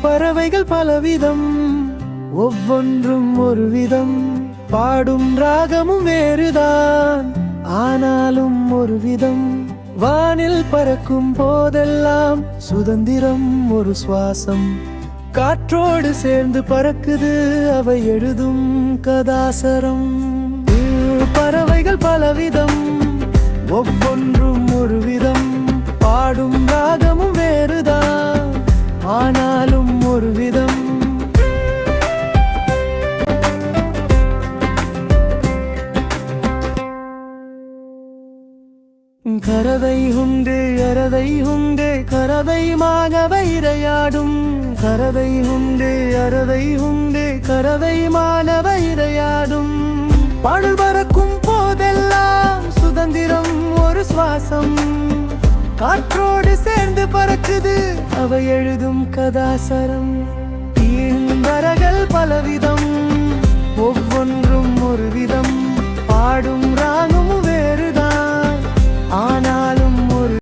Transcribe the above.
பறவைகள் பலவிதம், ஒவ்வொன்றும் ஒரு விதம். பாடும் ராகமும் வேறுதான், ஆனாலும் ஒரு விதம். வானில் பறக்கும் போதெல்லாம் சுதந்திரம் ஒரு சுவாசம். காற்றோடு சேர்ந்து பறக்குது அவை எழுதும் கதாசரம். பறவைகள் பலவிதம், ஒவ்வொன்றும் ஒரு விதம். பாடும் ராகமும் வேறுதான், ஆனாலும் ஒரு விதம். கரதை உண்டு அரதை உண்டு, கரதை மானவை இரையாடும். கரதை உண்டு அரதை உண்டு, கரதை மானவை இரையாடும். பாடல் பறக்கும் போதெல்லாம் சுதந்திரம் ஒரு சுவாசம். காற்றோடு சேர்ந்து பறக்குது அவை எழுதும் கதாசரம். தீம்பறகள் பலவிதம், ஒவ்வொன்றும் ஒரு விதம். பாடும் ராகமும்